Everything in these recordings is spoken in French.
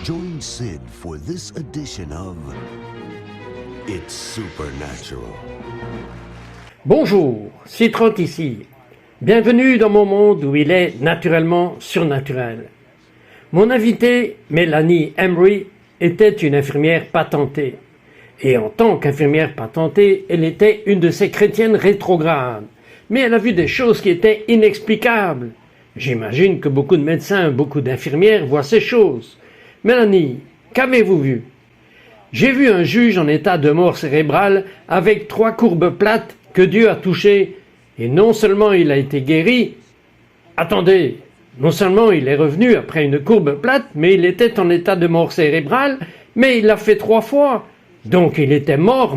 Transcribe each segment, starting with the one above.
Join Sid for this edition of It's Supernatural. Bonjour, c'est Trott ici. Bienvenue dans mon monde où il est naturellement surnaturel. Mon invitée, Mélanie Emery, était une infirmière patentée. Et en tant qu'infirmière patentée, elle était une de ces chrétiennes rétrogrades. Mais elle a vu des choses qui étaient inexplicables. J'imagine que beaucoup de médecins, beaucoup d'infirmières voient ces choses. Mélanie, qu'avez-vous vu? J'ai vu un juge en état de mort cérébrale avec 3 courbes plates que Dieu a touchées. Et non seulement il a été guéri, attendez, non seulement il est revenu après une courbe plate, mais il était en état de mort cérébrale, mais il l'a fait 3 fois. Donc il était mort.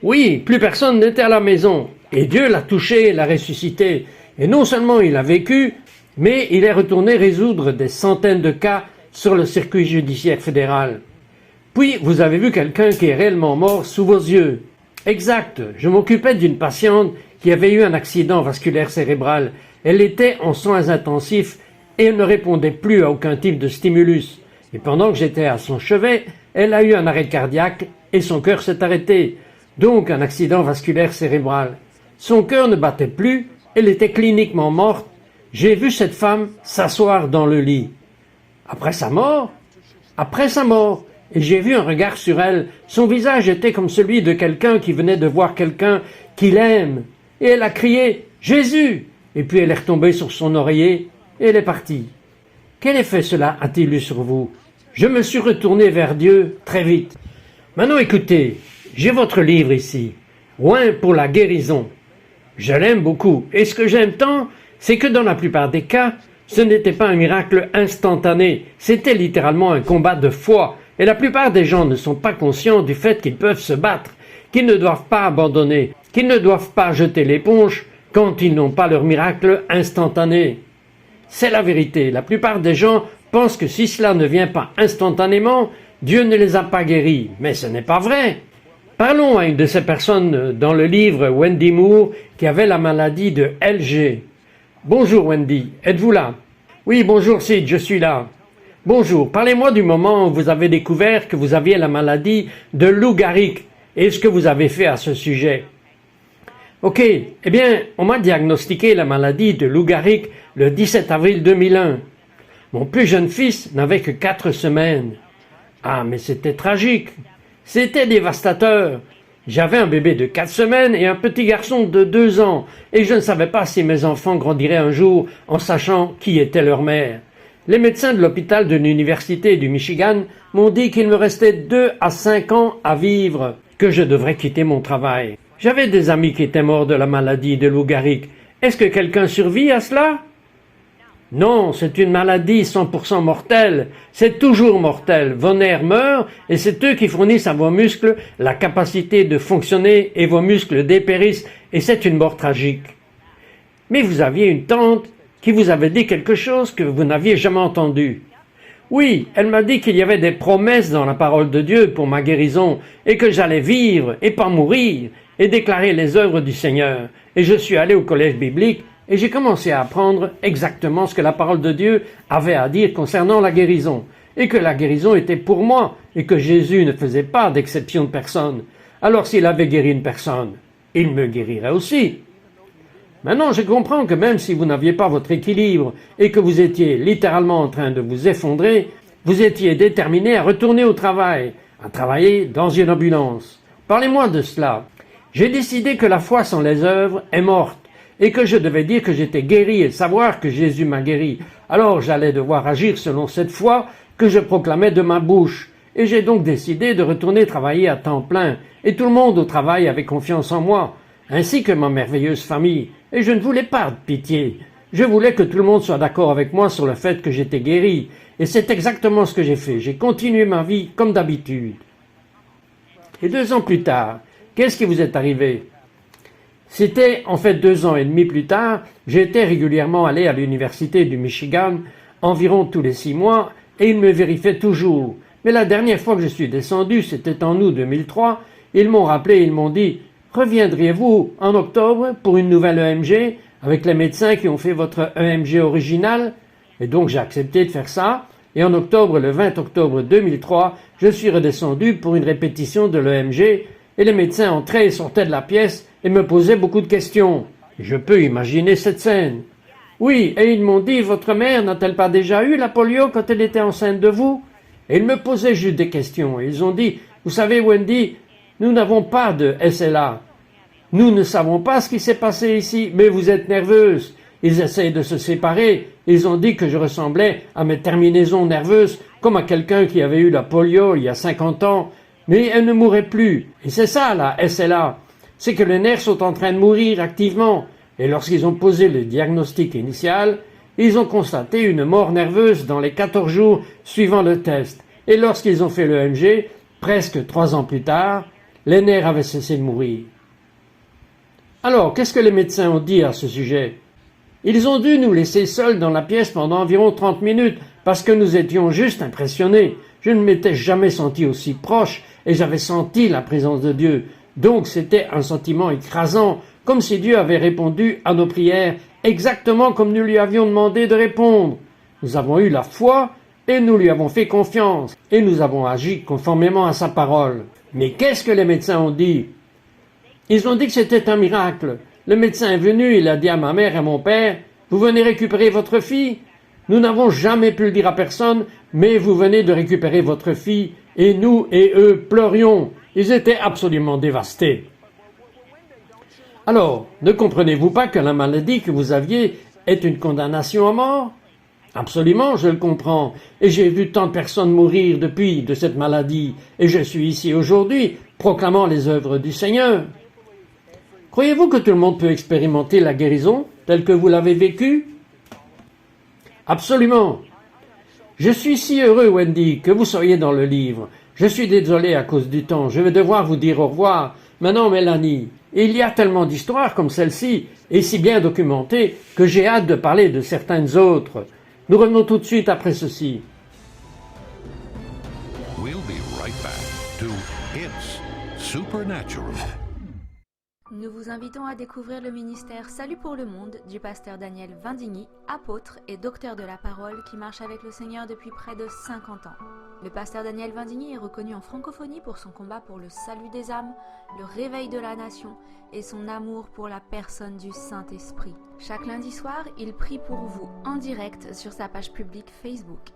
Oui, plus personne n'était à la maison. Et Dieu l'a touché et l'a ressuscité. Et non seulement il a vécu, mais il est retourné résoudre des centaines de cas sur le circuit judiciaire fédéral. Puis, vous avez vu quelqu'un qui est réellement mort sous vos yeux. Exact, je m'occupais d'une patiente qui avait eu un accident vasculaire cérébral. Elle était en soins intensifs et elle ne répondait plus à aucun type de stimulus. Et pendant que j'étais à son chevet, elle a eu un arrêt cardiaque et son cœur s'est arrêté. Donc un accident vasculaire cérébral. Son cœur ne battait plus, elle était cliniquement morte. J'ai vu cette femme s'asseoir dans le lit. Après sa mort, et j'ai vu un regard sur elle. Son visage était comme celui de quelqu'un qui venait de voir quelqu'un qu'il aime. Et elle a crié « Jésus !» Et puis elle est retombée sur son oreiller et elle est partie. Quel effet cela a-t-il eu sur vous? Je me suis retourné vers Dieu très vite. Maintenant écoutez, j'ai votre livre ici, Oin pour la guérison. Je l'aime beaucoup, et ce que j'aime tant, c'est que dans la plupart des cas, ce n'était pas un miracle instantané, c'était littéralement un combat de foi, et la plupart des gens ne sont pas conscients du fait qu'ils peuvent se battre, qu'ils ne doivent pas abandonner, qu'ils ne doivent pas jeter l'éponge quand ils n'ont pas leur miracle instantané. C'est la vérité, la plupart des gens pensent que si cela ne vient pas instantanément, Dieu ne les a pas guéris, mais ce n'est pas vrai. Parlons à une de ces personnes dans le livre, Wendy Moore, qui avait la maladie de LG. Bonjour Wendy, êtes-vous là? Oui, bonjour Sid, je suis là. Bonjour, parlez-moi du moment où vous avez découvert que vous aviez la maladie de Lou Gehrig et ce que vous avez fait à ce sujet. Ok, eh bien, on m'a diagnostiqué la maladie de Lou Gehrig le 17 avril 2001. Mon plus jeune fils n'avait que 4 semaines. Ah, mais c'était tragique. C'était dévastateur. J'avais un bébé de 4 semaines et un petit garçon de 2 ans, et je ne savais pas si mes enfants grandiraient un jour en sachant qui était leur mère. Les médecins de l'hôpital de l'Université du Michigan m'ont dit qu'il me restait 2 à 5 ans à vivre, que je devrais quitter mon travail. J'avais des amis qui étaient morts de la maladie de Lou Gehrig. Est-ce que quelqu'un survit à cela? Non, c'est une maladie 100% mortelle. C'est toujours mortel. Vos nerfs meurent et c'est eux qui fournissent à vos muscles la capacité de fonctionner et vos muscles dépérissent et c'est une mort tragique. Mais vous aviez une tante qui vous avait dit quelque chose que vous n'aviez jamais entendu. Oui, elle m'a dit qu'il y avait des promesses dans la parole de Dieu pour ma guérison et que j'allais vivre et pas mourir et déclarer les œuvres du Seigneur. Et je suis allé au collège biblique et j'ai commencé à apprendre exactement ce que la parole de Dieu avait à dire concernant la guérison, et que la guérison était pour moi, et que Jésus ne faisait pas d'exception de personne. Alors s'il avait guéri une personne, il me guérirait aussi. Maintenant, je comprends que même si vous n'aviez pas votre équilibre, et que vous étiez littéralement en train de vous effondrer, vous étiez déterminé à retourner au travail, à travailler dans une ambulance. Parlez-moi de cela. J'ai décidé que la foi sans les œuvres est morte, et que je devais dire que j'étais guéri et savoir que Jésus m'a guéri. Alors j'allais devoir agir selon cette foi que je proclamais de ma bouche. Et j'ai donc décidé de retourner travailler à temps plein. Et tout le monde au travail avait confiance en moi, ainsi que ma merveilleuse famille. Et je ne voulais pas de pitié. Je voulais que tout le monde soit d'accord avec moi sur le fait que j'étais guéri. Et c'est exactement ce que j'ai fait. J'ai continué ma vie comme d'habitude. Et 2 ans plus tard, qu'est-ce qui vous est arrivé? C'était en fait 2 ans et demi plus tard, j'étais régulièrement allé à l'Université du Michigan, environ tous les 6 mois, et ils me vérifiaient toujours. Mais la dernière fois que je suis descendu, c'était en août 2003, ils m'ont rappelé, ils m'ont dit « Reviendriez-vous en octobre pour une nouvelle EMG avec les médecins qui ont fait votre EMG original ?» Et donc j'ai accepté de faire ça, et en octobre, le 20 octobre 2003, je suis redescendu pour une répétition de l'EMG et les médecins entraient et sortaient de la pièce et me posaient beaucoup de questions. Je peux imaginer cette scène. Oui, et ils m'ont dit, votre mère n'a-t-elle pas déjà eu la polio quand elle était enceinte de vous? Et ils me posaient juste des questions. Ils ont dit, vous savez Wendy, nous n'avons pas de SLA. Nous ne savons pas ce qui s'est passé ici, mais vous êtes nerveuse. Ils essayent de se séparer. Ils ont dit que je ressemblais à mes terminaisons nerveuses, comme à quelqu'un qui avait eu la polio il y a 50 ans. Mais elle ne mourrait plus. Et c'est ça, la SLA. C'est que les nerfs sont en train de mourir activement. Et lorsqu'ils ont posé le diagnostic initial, ils ont constaté une mort nerveuse dans les 14 jours suivant le test. Et lorsqu'ils ont fait l'EMG, presque 3 ans plus tard, les nerfs avaient cessé de mourir. Alors, qu'est-ce que les médecins ont dit à ce sujet? Ils ont dû nous laisser seuls dans la pièce pendant environ 30 minutes parce que nous étions juste impressionnés. Je ne m'étais jamais senti aussi proche et j'avais senti la présence de Dieu. Donc c'était un sentiment écrasant, comme si Dieu avait répondu à nos prières exactement comme nous lui avions demandé de répondre. Nous avons eu la foi et nous lui avons fait confiance et nous avons agi conformément à sa parole. Mais qu'est-ce que les médecins ont dit? Ils ont dit que c'était un miracle. Le médecin est venu, il a dit à ma mère et à mon père, « Vous venez récupérer votre fille ?» Nous n'avons jamais pu le dire à personne, mais vous venez de récupérer votre fille, et nous et eux pleurions. Ils étaient absolument dévastés. Alors, ne comprenez-vous pas que la maladie que vous aviez est une condamnation à mort? Absolument, je le comprends, et j'ai vu tant de personnes mourir depuis de cette maladie, et je suis ici aujourd'hui, proclamant les œuvres du Seigneur. Croyez-vous que tout le monde peut expérimenter la guérison telle que vous l'avez vécue? Absolument. Je suis si heureux, Wendy, que vous soyez dans le livre. Je suis désolé à cause du temps. Je vais devoir vous dire au revoir. Maintenant, Mélanie, il y a tellement d'histoires comme celle-ci, et si bien documentées, que j'ai hâte de parler de certaines autres. Nous revenons tout de suite après ceci. We'll be right back to It's Supernatural. Nous vous invitons à découvrir le ministère Salut pour le monde du pasteur Daniel Vindigny, apôtre et docteur de la parole qui marche avec le Seigneur depuis près de 50 ans. Le pasteur Daniel Vindigny est reconnu en francophonie pour son combat pour le salut des âmes, le réveil de la nation et son amour pour la personne du Saint-Esprit. Chaque lundi soir, il prie pour vous en direct sur sa page publique Facebook.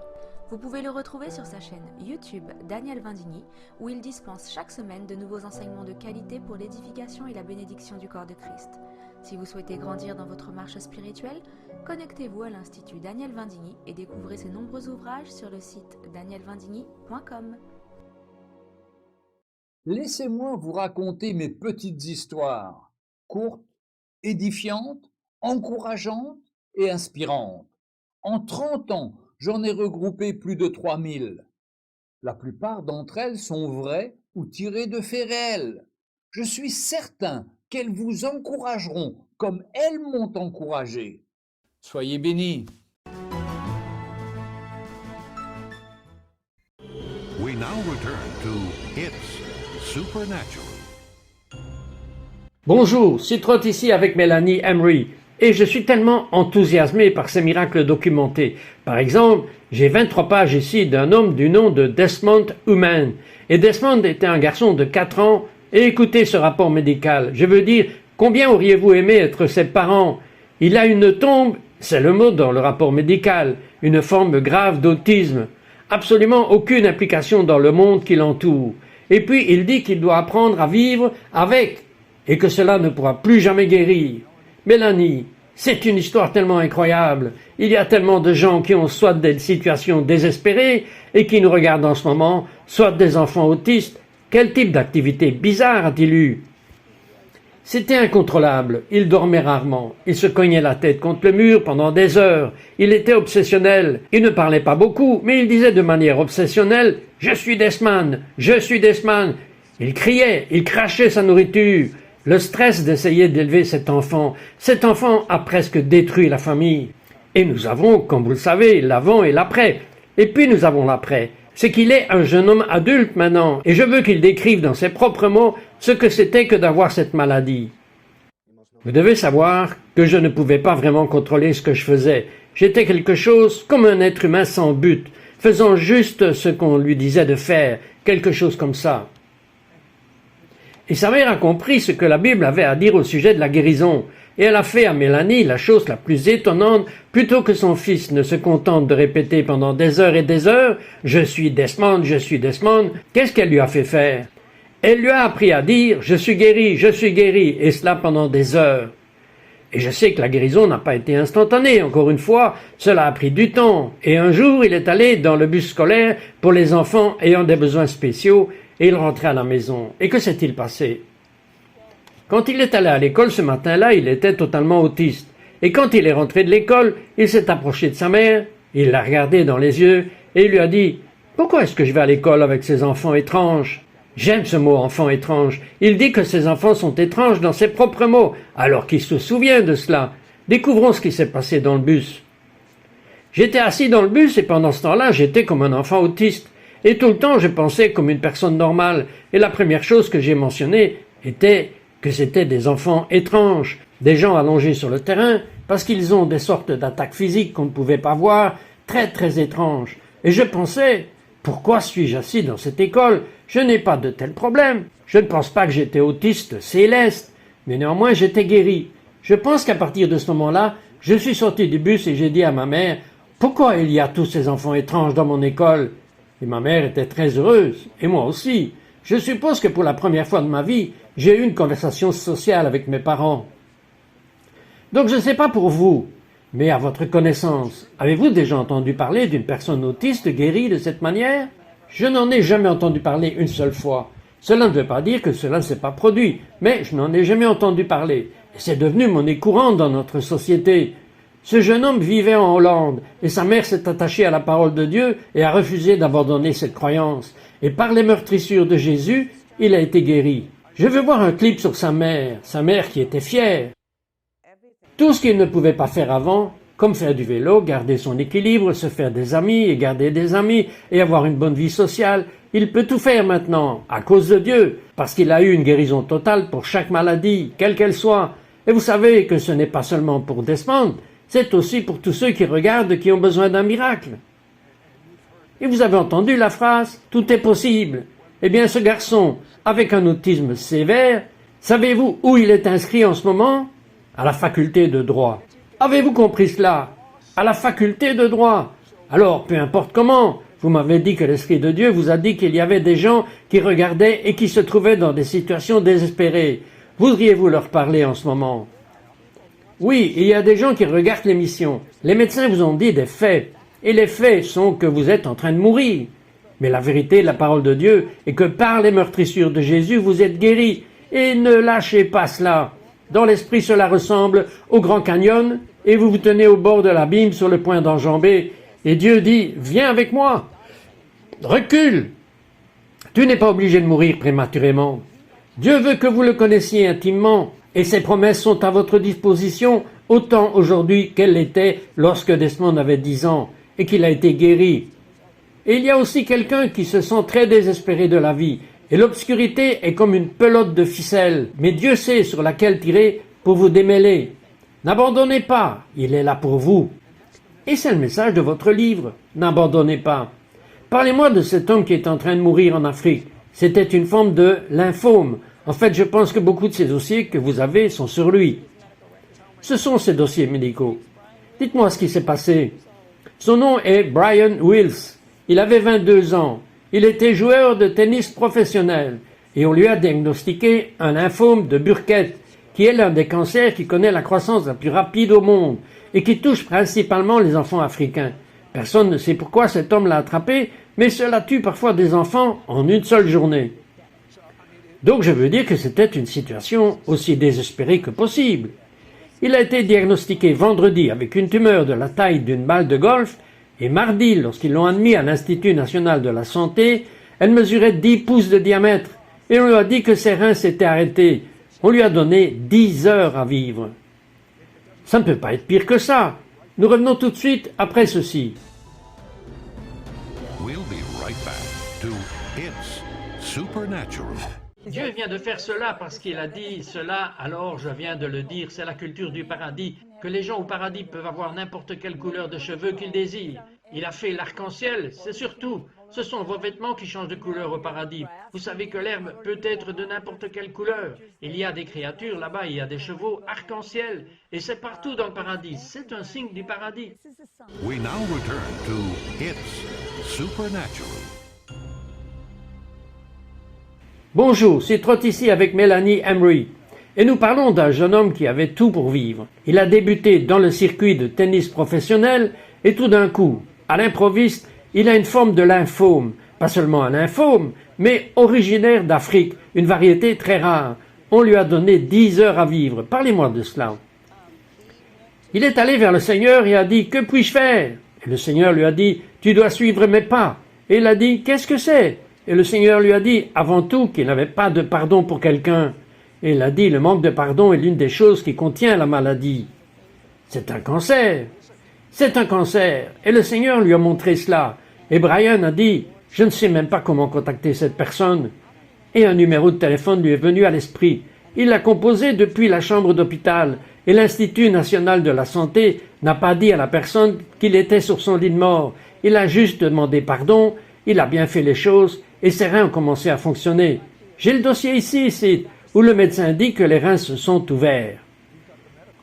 Vous pouvez le retrouver sur sa chaîne YouTube Daniel Vindigny, où il dispense chaque semaine de nouveaux enseignements de qualité pour l'édification et la bénédiction du corps de Christ. Si vous souhaitez grandir dans votre marche spirituelle, connectez-vous à l'Institut Daniel Vindigny et découvrez ses nombreux ouvrages sur le site danielvindigny.com. Laissez-moi vous raconter mes petites histoires, courtes, édifiantes, encourageantes et inspirantes. En 30 ans, j'en ai regroupé plus de 3000. La plupart d'entre elles sont vraies ou tirées de faits réels. Je suis certain qu'elles vous encourageront comme elles m'ont encouragé. Soyez bénis. We now return to It's Supernatural. Bonjour, c'est Trot ici avec Mélanie Emery. Et je suis tellement enthousiasmé par ces miracles documentés. Par exemple, j'ai 23 pages ici d'un homme du nom de Desmond Human. Et Desmond était un garçon de 4 ans. Et écoutez ce rapport médical. Je veux dire, combien auriez-vous aimé être ses parents? Il a une tombe, c'est le mot dans le rapport médical, une forme grave d'autisme. Absolument aucune implication dans le monde qui l'entoure. Et puis il dit qu'il doit apprendre à vivre avec, et que cela ne pourra plus jamais guérir. Mélanie, c'est une histoire tellement incroyable. Il y a tellement de gens qui ont soit des situations désespérées et qui nous regardent en ce moment, soit des enfants autistes. Quel type d'activité bizarre a-t-il eu? C'était incontrôlable. Il dormait rarement. Il se cognait la tête contre le mur pendant des heures. Il était obsessionnel. Il ne parlait pas beaucoup, mais il disait de manière obsessionnelle « Je suis Desmond, je suis Desmond ». Il criait, il crachait sa nourriture. Le stress d'essayer d'élever cet enfant a presque détruit la famille. Et nous avons, comme vous le savez, l'avant et l'après. Et puis nous avons l'après. C'est qu'il est un jeune homme adulte maintenant, et je veux qu'il décrive dans ses propres mots ce que c'était que d'avoir cette maladie. Vous devez savoir que je ne pouvais pas vraiment contrôler ce que je faisais. J'étais quelque chose comme un être humain sans but. faisant juste ce qu'on lui disait de faire, quelque chose comme ça. Et sa mère a compris ce que la Bible avait à dire au sujet de la guérison, et elle a fait à Mélanie la chose la plus étonnante, plutôt que son fils ne se contente de répéter pendant des heures et des heures « Je suis Desmond, qu'est-ce qu'elle lui a fait faire? Elle lui a appris à dire « je suis guéri », et cela pendant des heures. Et je sais que la guérison n'a pas été instantanée, encore une fois, cela a pris du temps. Et un jour, il est allé dans le bus scolaire pour les enfants ayant des besoins spéciaux, et il rentrait à la maison. Et que s'est-il passé? Quand il est allé à l'école ce matin-là, il était totalement autiste. Et quand il est rentré de l'école, il s'est approché de sa mère, il l'a regardée dans les yeux, et il lui a dit « Pourquoi est-ce que je vais à l'école avec ces enfants étranges ?» J'aime ce mot « enfant étrange ». Il dit que ces enfants sont étranges dans ses propres mots, alors qu'il se souvient de cela. Découvrons ce qui s'est passé dans le bus. J'étais assis dans le bus et pendant ce temps-là, j'étais comme un enfant autiste. Et tout le temps, je pensais comme une personne normale. Et la première chose que j'ai mentionnée était que c'était des enfants étranges, des gens allongés sur le terrain, parce qu'ils ont des sortes d'attaques physiques qu'on ne pouvait pas voir, très très étranges. Et je pensais, pourquoi suis-je assis dans cette école? Je n'ai pas de tel problème. Je ne pense pas que j'étais autiste céleste, mais néanmoins j'étais guéri. Je pense qu'à partir de ce moment-là, je suis sorti du bus et j'ai dit à ma mère, pourquoi il y a tous ces enfants étranges dans mon école? Et ma mère était très heureuse, et moi aussi. Je suppose que pour la première fois de ma vie, j'ai eu une conversation sociale avec mes parents. Donc je ne sais pas pour vous, mais à votre connaissance, avez-vous déjà entendu parler d'une personne autiste guérie de cette manière? Je n'en ai jamais entendu parler une seule fois. Cela ne veut pas dire que cela ne s'est pas produit, mais je n'en ai jamais entendu parler. Et c'est devenu monnaie courante dans notre société. Ce jeune homme vivait en Hollande, et sa mère s'est attachée à la parole de Dieu et a refusé d'abandonner cette croyance. Et par les meurtrissures de Jésus, il a été guéri. Je veux voir un clip sur sa mère qui était fière. Tout ce qu'il ne pouvait pas faire avant, comme faire du vélo, garder son équilibre, se faire des amis et garder des amis et avoir une bonne vie sociale, il peut tout faire maintenant, à cause de Dieu, parce qu'il a eu une guérison totale pour chaque maladie, quelle qu'elle soit. Et vous savez que ce n'est pas seulement pour Desmond, c'est aussi pour tous ceux qui regardent qui ont besoin d'un miracle. Et vous avez entendu la phrase « tout est possible ». Eh bien, ce garçon, avec un autisme sévère, savez-vous où il est inscrit en ce moment? À la faculté de droit. Avez-vous compris cela? À la faculté de droit. Alors, peu importe comment, vous m'avez dit que l'Esprit de Dieu vous a dit qu'il y avait des gens qui regardaient et qui se trouvaient dans des situations désespérées. Voudriez-vous leur parler en ce moment? Oui, il y a des gens qui regardent l'émission. Les médecins vous ont dit des faits. Et les faits sont que vous êtes en train de mourir. Mais la vérité, la parole de Dieu, est que par les meurtrissures de Jésus, vous êtes guéris. Et ne lâchez pas cela. Dans l'esprit, cela ressemble au Grand Canyon, et vous vous tenez au bord de l'abîme sur le point d'enjamber. Et Dieu dit, viens avec moi. Recule. Tu n'es pas obligé de mourir prématurément. Dieu veut que vous le connaissiez intimement, et ses promesses sont à votre disposition, autant aujourd'hui qu'elles l'étaient lorsque Desmond avait 10 ans, et qu'il a été guéri. Et il y a aussi quelqu'un qui se sent très désespéré de la vie, et l'obscurité est comme une pelote de ficelle, mais Dieu sait sur laquelle tirer pour vous démêler. N'abandonnez pas, il est là pour vous. Et c'est le message de votre livre, n'abandonnez pas. Parlez-moi de cet homme qui est en train de mourir en Afrique. C'était une forme de lymphome. En fait, je pense que beaucoup de ces dossiers que vous avez sont sur lui. Ce sont ces dossiers médicaux. Dites-moi ce qui s'est passé. Son nom est Brian Wills. Il avait 22 ans. Il était joueur de tennis professionnel et on lui a diagnostiqué un lymphome de Burkitt, qui est l'un des cancers qui connaît la croissance la plus rapide au monde et qui touche principalement les enfants africains. Personne ne sait pourquoi cet homme l'a attrapé, mais cela tue parfois des enfants en une seule journée. Donc je veux dire que c'était une situation aussi désespérée que possible. Il a été diagnostiqué vendredi avec une tumeur de la taille d'une balle de golf, et mardi, lorsqu'ils l'ont admis à l'Institut national de la santé, elle mesurait 10 pouces de diamètre, et on lui a dit que ses reins s'étaient arrêtés. On lui a donné 10 heures à vivre. Ça ne peut pas être pire que ça. Nous revenons tout de suite après ceci. We'll be right back to It's Supernatural. Dieu vient de faire cela parce qu'il a dit cela, alors je viens de le dire, c'est la culture du paradis, que les gens au paradis peuvent avoir n'importe quelle couleur de cheveux qu'ils désirent. Il a fait l'arc-en-ciel, c'est surtout. Ce sont vos vêtements qui changent de couleur au paradis. Vous savez que l'herbe peut être de n'importe quelle couleur. Il y a des créatures là-bas, il y a des chevaux arc-en-ciel. Et c'est partout dans le paradis. C'est un signe du paradis. We now return to It's Supernatural. Bonjour, c'est Trott ici avec Mélanie Emery. Et nous parlons d'un jeune homme qui avait tout pour vivre. Il a débuté dans le circuit de tennis professionnel et tout d'un coup, à l'improviste, il a une forme de lymphome. Pas seulement un lymphome, mais originaire d'Afrique, une variété très rare. On lui a donné 10 heures à vivre. Parlez-moi de cela. Il est allé vers le Seigneur et a dit « Que puis-je faire ?» Et le Seigneur lui a dit « Tu dois suivre mes pas. » Et il a dit « Qu'est-ce que c'est ?» Et le Seigneur lui a dit avant tout qu'il n'avait pas de pardon pour quelqu'un. Et il a dit « Le manque de pardon est l'une des choses qui contient la maladie. » C'est un cancer. C'est un cancer. Et le Seigneur lui a montré cela. Et Brian a dit « Je ne sais même pas comment contacter cette personne. » Et un numéro de téléphone lui est venu à l'esprit. Il l'a composé depuis la chambre d'hôpital. Et l'Institut national de la santé n'a pas dit à la personne qu'il était sur son lit de mort. Il a juste demandé pardon, il a bien fait les choses, et ses reins ont commencé à fonctionner. J'ai le dossier ici, où le médecin dit que les reins se sont ouverts.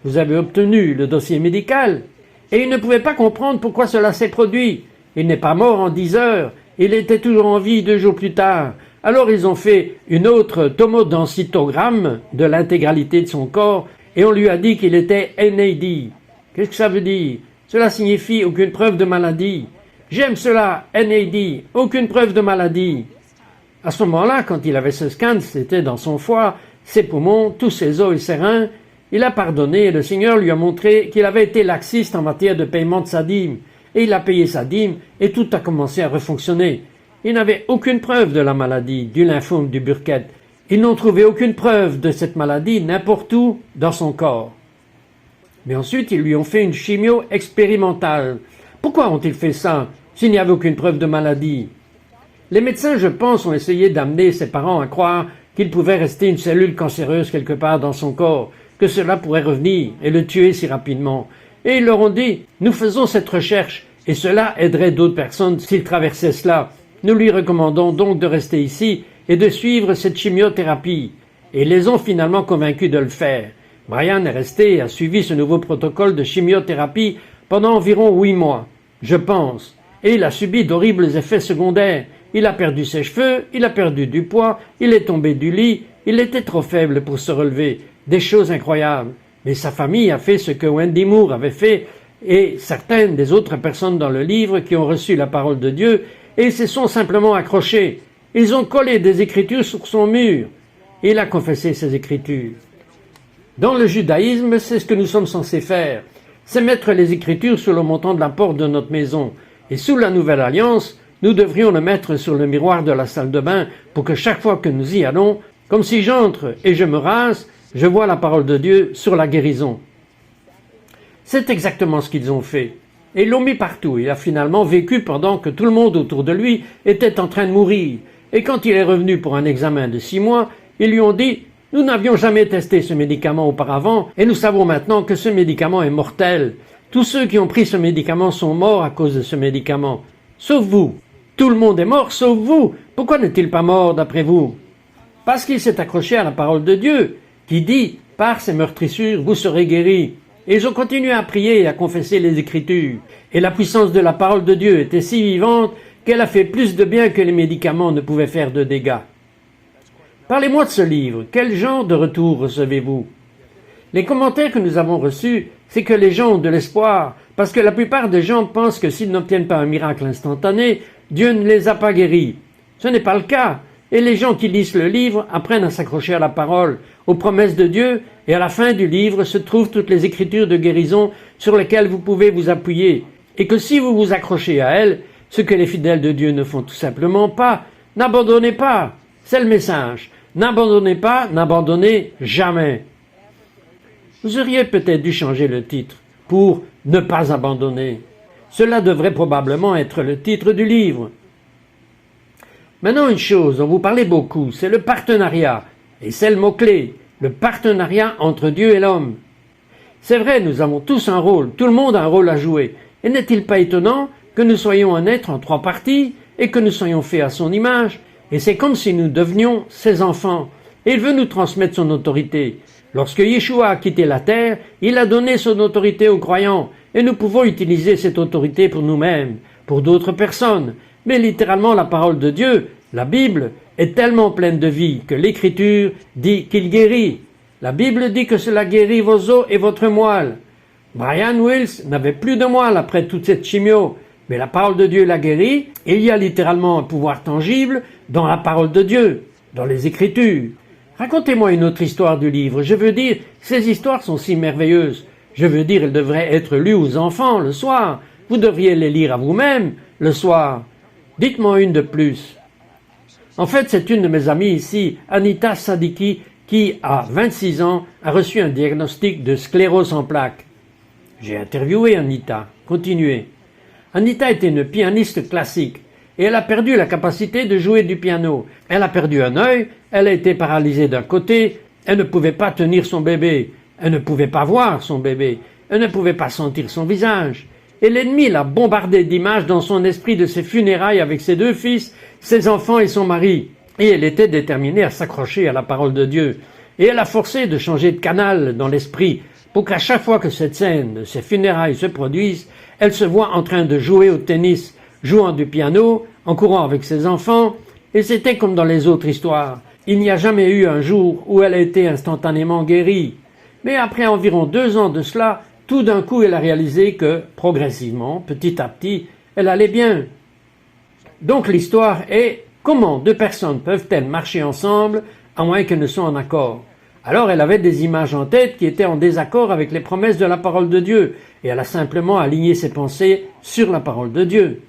Vous avez obtenu le dossier médical, et il ne pouvait pas comprendre pourquoi cela s'est produit. Il n'est pas mort en 10 heures, il était toujours en vie 2 jours plus tard. Alors ils ont fait une autre tomodensitogramme de l'intégralité de son corps, et on lui a dit qu'il était NAD. Qu'est-ce que ça veut dire? Cela signifie aucune preuve de maladie. J'aime cela, NAD, aucune preuve de maladie. À ce moment-là, quand il avait ce scan, c'était dans son foie, ses poumons, tous ses os et ses reins, il a pardonné et le Seigneur lui a montré qu'il avait été laxiste en matière de paiement de sa dîme. Et il a payé sa dîme et tout a commencé à refonctionner. Il n'avait aucune preuve de la maladie, du lymphome du Burkitt. Ils n'ont trouvé aucune preuve de cette maladie n'importe où dans son corps. Mais ensuite, ils lui ont fait une chimio expérimentale. Pourquoi ont-ils fait ça s'il n'y avait aucune preuve de maladie? Les médecins, je pense, ont essayé d'amener ses parents à croire qu'il pouvait rester une cellule cancéreuse quelque part dans son corps, que cela pourrait revenir et le tuer si rapidement. Et ils leur ont dit « Nous faisons cette recherche et cela aiderait d'autres personnes s'ils traversaient cela. Nous lui recommandons donc de rester ici et de suivre cette chimiothérapie. » Et ils les ont finalement convaincus de le faire. Brian est resté et a suivi ce nouveau protocole de chimiothérapie pendant environ 8 mois, je pense. Et il a subi d'horribles effets secondaires. Il a perdu ses cheveux, il a perdu du poids, il est tombé du lit, il était trop faible pour se relever. Des choses incroyables. Mais sa famille a fait ce que Wendy Moore avait fait et certaines des autres personnes dans le livre qui ont reçu la parole de Dieu et ils se sont simplement accrochés. Ils ont collé des écritures sur son mur. Et il a confessé ces écritures. Dans le judaïsme, c'est ce que nous sommes censés faire. C'est mettre les écritures sur le montant de la porte de notre maison. Et sous la nouvelle alliance, nous devrions le mettre sur le miroir de la salle de bain pour que chaque fois que nous y allons, comme si j'entre et je me rase, je vois la parole de Dieu sur la guérison. C'est exactement ce qu'ils ont fait. Et ils l'ont mis partout. Il a finalement vécu pendant que tout le monde autour de lui était en train de mourir. Et quand il est revenu pour un examen de 6 mois, ils lui ont dit « Nous n'avions jamais testé ce médicament auparavant et nous savons maintenant que ce médicament est mortel. Tous ceux qui ont pris ce médicament sont morts à cause de ce médicament. Sauf vous. Tout le monde est mort, sauf vous. Pourquoi n'est-il pas mort d'après vous? Parce qu'il s'est accroché à la parole de Dieu, qui dit « Par ces meurtrissures, vous serez guéris ». Et ils ont continué à prier et à confesser les Écritures. Et la puissance de la parole de Dieu était si vivante qu'elle a fait plus de bien que les médicaments ne pouvaient faire de dégâts. Parlez-moi de ce livre. Quel genre de retour recevez-vous? Les commentaires que nous avons reçus, c'est que les gens ont de l'espoir, parce que la plupart des gens pensent que s'ils n'obtiennent pas un miracle instantané, Dieu ne les a pas guéris. Ce n'est pas le cas. Et les gens qui lisent le livre apprennent à s'accrocher à la parole, aux promesses de Dieu, et à la fin du livre se trouvent toutes les écritures de guérison sur lesquelles vous pouvez vous appuyer. Et que si vous vous accrochez à elles, ce que les fidèles de Dieu ne font tout simplement pas, n'abandonnez pas. C'est le message. N'abandonnez pas, n'abandonnez jamais. Vous auriez peut-être dû changer le titre pour « Ne pas abandonner ». Cela devrait probablement être le titre du livre. Maintenant, une chose dont vous parlez beaucoup, c'est le partenariat. Et c'est le mot-clé, le partenariat entre Dieu et l'homme. C'est vrai, nous avons tous un rôle, tout le monde a un rôle à jouer. Et n'est-il pas étonnant que nous soyons un être en 3 parties et que nous soyons faits à son image, et c'est comme si nous devenions ses enfants. Et il veut nous transmettre son autorité. Lorsque Yeshua a quitté la terre, il a donné son autorité aux croyants, et nous pouvons utiliser cette autorité pour nous-mêmes, pour d'autres personnes. Mais littéralement, la parole de Dieu, la Bible, est tellement pleine de vie que l'Écriture dit qu'il guérit. La Bible dit que cela guérit vos os et votre moelle. Brian Wills n'avait plus de moelle après toute cette chimio, mais la parole de Dieu l'a guéri. Il y a littéralement un pouvoir tangible dans la parole de Dieu, dans les Écritures. Racontez-moi une autre histoire du livre. Je veux dire, ces histoires sont si merveilleuses. Je veux dire, elles devraient être lues aux enfants le soir. Vous devriez les lire à vous-même le soir. Dites-moi une de plus. En fait, c'est une de mes amies ici, Anita Sadiki, qui, à 26 ans, a reçu un diagnostic de sclérose en plaques. J'ai interviewé Anita. Continuez. Anita était une pianiste classique et elle a perdu la capacité de jouer du piano. Elle a perdu un œil, elle a été paralysée d'un côté, elle ne pouvait pas tenir son bébé, elle ne pouvait pas voir son bébé, elle ne pouvait pas sentir son visage. Et l'ennemi l'a bombardée d'images dans son esprit de ses funérailles avec ses 2 fils, ses enfants et son mari. Et elle était déterminée à s'accrocher à la parole de Dieu. Et elle a forcé de changer de canal dans l'esprit pour qu'à chaque fois que cette scène de ses funérailles se produise, elle se voit en train de jouer au tennis, jouant du piano, en courant avec ses enfants, et c'était comme dans les autres histoires. Il n'y a jamais eu un jour où elle a été instantanément guérie. Mais après environ 2 ans de cela, tout d'un coup elle a réalisé que, progressivement, petit à petit, elle allait bien. Donc l'histoire est comment 2 personnes peuvent-elles marcher ensemble à moins qu'elles ne soient en accord? Alors elle avait des images en tête qui étaient en désaccord avec les promesses de la parole de Dieu, et elle a simplement aligné ses pensées sur la parole de Dieu.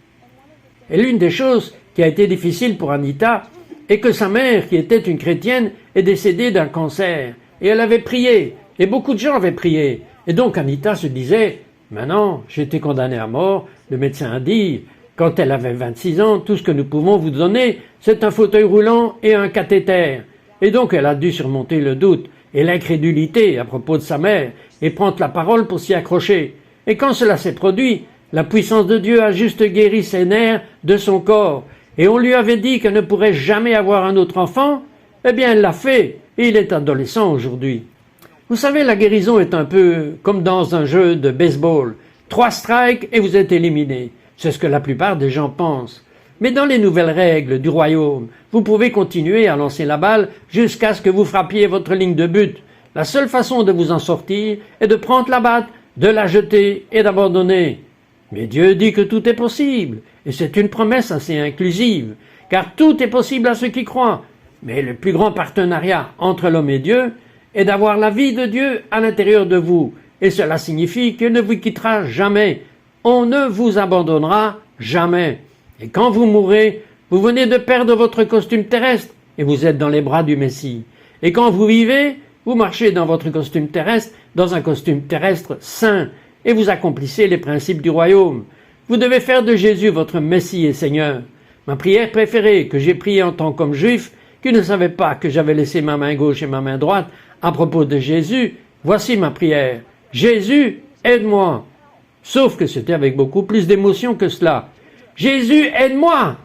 Et l'une des choses qui a été difficile pour Anita est que sa mère, qui était une chrétienne, est décédée d'un cancer, et elle avait prié, et beaucoup de gens avaient prié, et donc Anita se disait « Maintenant, j'ai été condamnée à mort, le médecin a dit, quand elle avait 26 ans, tout ce que nous pouvons vous donner, c'est un fauteuil roulant et un cathéter. » Et donc elle a dû surmonter le doute et l'incrédulité à propos de sa mère et prendre la parole pour s'y accrocher. Et quand cela s'est produit, la puissance de Dieu a juste guéri ses nerfs de son corps. Et on lui avait dit qu'elle ne pourrait jamais avoir un autre enfant. Eh bien, elle l'a fait et il est adolescent aujourd'hui. Vous savez, la guérison est un peu comme dans un jeu de baseball. 3 strikes et vous êtes éliminé. C'est ce que la plupart des gens pensent. Mais dans les nouvelles règles du royaume, vous pouvez continuer à lancer la balle jusqu'à ce que vous frappiez votre ligne de but. La seule façon de vous en sortir est de prendre la batte, de la jeter et d'abandonner. Mais Dieu dit que tout est possible, et c'est une promesse assez inclusive, car tout est possible à ceux qui croient. Mais le plus grand partenariat entre l'homme et Dieu est d'avoir la vie de Dieu à l'intérieur de vous, et cela signifie qu'il ne vous quittera jamais. On ne vous abandonnera jamais. Et quand vous mourrez, vous venez de perdre votre costume terrestre et vous êtes dans les bras du Messie. Et quand vous vivez, vous marchez dans votre costume terrestre, dans un costume terrestre saint, et vous accomplissez les principes du royaume. Vous devez faire de Jésus votre Messie et Seigneur. Ma prière préférée que j'ai priée en tant qu'homme juif, qui ne savait pas que j'avais laissé ma main gauche et ma main droite à propos de Jésus, voici ma prière. Jésus, aide-moi. Sauf que c'était avec beaucoup plus d'émotion que cela. Jésus, aide-moi!